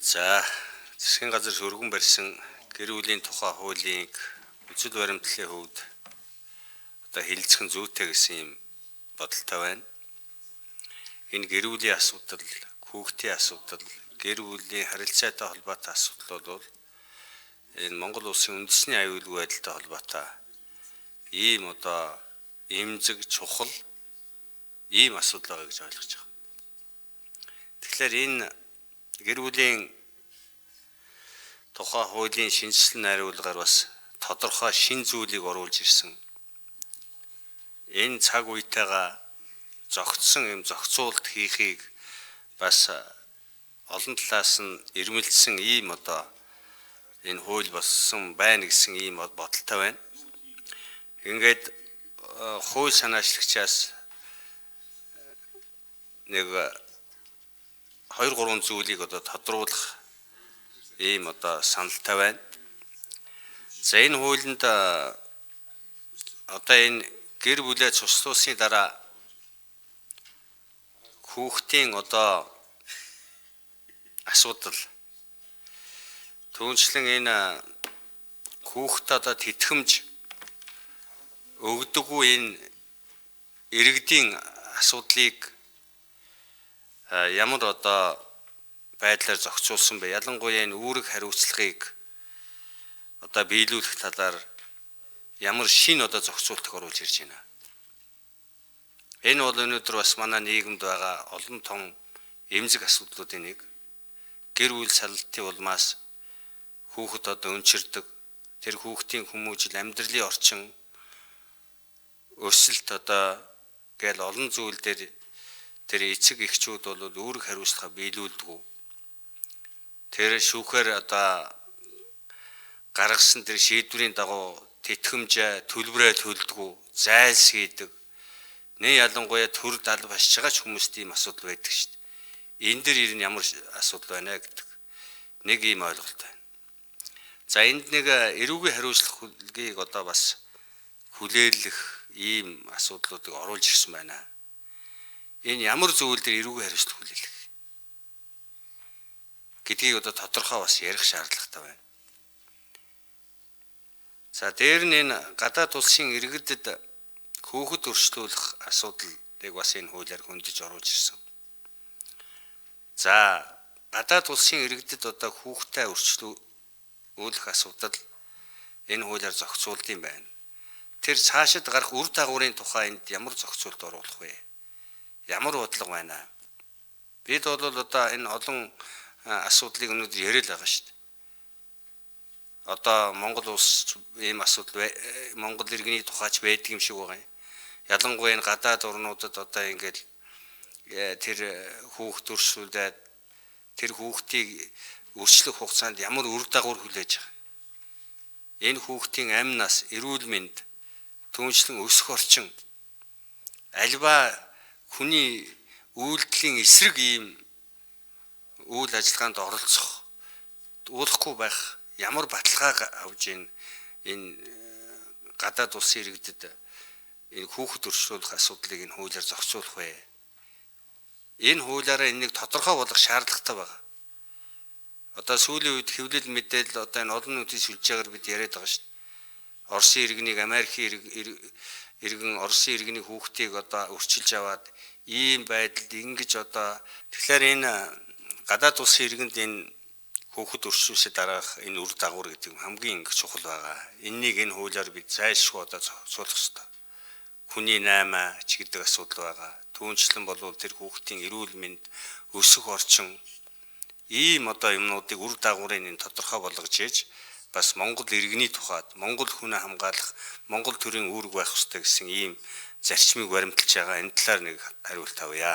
За, засгийн газар өргөн барьсан гэр бүлийн тухай хуулийг үзэл баримтлалын хувьд одоо хилцэх нь зүйтэй гэсэн юм бодолтой байна. Энэ гэр бүлийн асуудал, хүүхдийн асуудал, гэр бүлийн харилцаатай холбоотой асуудал бол энэ Монгол улсын үндэсний аюулгүй байдалтай холбоотой ийм одоо эмзэг чухал ийм асуудал байгаа гэж ойлгож байгаа. Тэгэхээр энэ гэр бүлийн тухай хуулийн шинжилсэн найруулгаар бас тодорхой шин зүйлийг оруулж ирсэн. Энэ цаг үетэйгээ зохицсон юм зохицуулт хийхийг бас олон талаас нь ирмэлцсэн ийм одоо энэ хууль болсон байна гэсэн ийм бодолтой байна. Ингээд хууль санаачлагчаас нэг 2-3 зүйлийг одоо тодруулах ийм одоо саналтай байна. За энэ хуулинд одоо энэ гэр бүлээ цуслуулсны дараа хүүхдийн одоо асуудал түүнчлэн энэ хүүхдэд одоо тэтгэмж өгдөггүй энэ иргэдийн асуудлыг ямар одоо байдлаар зохицуулсан бэ? Ялангуяа энэ үүрэг хариуцлагыг одоо биелүүлэх талаар ямар шин одоо зохицуултыг оруулж ирж байна. Энэ бол өнөөдөр бас манай нийгэмд байгаа олон том эмзэг асуудлуудын нэг. Гэр бүл саллтын улмаас хүүхэд одоо өнчирдэг. Тэр хүүхдийн хүмүүжил амьдралын орчин өсөлт одоо гээл олон зүйл дээр тэр эцэг эхчүүд бол үүрэг хариуцлага биелүүлдэг. Тэр шүүхээр одоо гаргасан тэр шийдвэрийн дагуу тэтгэмжээ төлбөрөө төлдөг, зайлс хийдэг. Нэ ялангуяа төр дал басж байгаа ч хүмүүст ийм асуудал байдаг шүү дээ. Энэ дэр ирнэ ямар асуудал байна гэдэг нэг ийм ойлголт байна. За энд нэг эрүүгийн хариуцлагыг одоо бас хүлээлгэх ийм асуудлуудыг оруулж ирсэн байна. Энэ ямар зүйл дээр эрүүгийн хариуцлага хүлээлгэх гэдгийг одоо тодорхой бас ярих шаардлагатай байна. За дээр нь энэ гадаад улсын иргэдэд хүүхэд өршлүүлэх асуудлыг бас энэ хуулиар хөндөж оруулж ирсэн. За гадаад улсын иргэдэд одоо хүүхдээ өршлүүлэх асуудал энэ хуулиар зохицуулт юм байна. Тэр цаашид гарах үр дагаврын тухай энд ямар зохицуулт оруулах вэ? Ямар бодлого байна? Бид бол одоо энэ олон асуудлыг өнөөдөр яриад байгаа шүү дээ. Одоо Монгол улс ийм асуудал Монгол иргэний тухайч байдаг юм шиг байгаа юм. Ялангуяа энэ гадаад орнуудад одоо ингээд тэр хүүхд өршүүлээд тэр хүүхдийг өршлөх хугацаанд ямар үр дагавар хүлээж байгаа. Энэ хүүхдийн амь нас, эрүүл мэнд, түүнчлэн өсөх орчин альва хүний үйлдэлийн эсрэг ийм үйл ажиллагаанд оролцохгүй байх ямар баталгаа авж энэ гадаад улсын иргэдэд энэ хүүхэд өршүүлэх асуудлыг энэ хуулиар зохицуулах вэ? Энэ хуулиараа энийг тодорхой болгох шаардлагатай байна. Одоо сүүлийн үед хэвлэл мэдээлэл одоо энэ олон нийтийн сүлжээгээр бид яриад байгаа шүү дээ. Оросын иргэнийг Америкийн иргэн Оросын иргэний хүүхдийг одоо өрчилж аваад ийм байдалд ингэж одоо тэгэхээр энэ гадаад улсын иргэнд энэ хүүхэд өршүүлсэд дараах энэ үр дагавар гэдэг хамгийн чухал байгаа. Эннийг энэ хуулиар бид зайлшгүй одоо зохицуулах ёстой. Хүний 8 ч гэдэг асуудал байгаа. Түүнчлэн болвол тэр хүүхдийн эрүүл мэнд, өсөх орчин ийм одоо юмнуудыг үр дагаврын энэ тодорхой болгож ээж бас Монгол иргэний тухайд Монгол хүнээ хамгаалах Монгол төрийн үүрэг байх ёстой гэсэн ийм зарчмыг баримталж байгаа. Энэ талаар нэг хариулт авъя.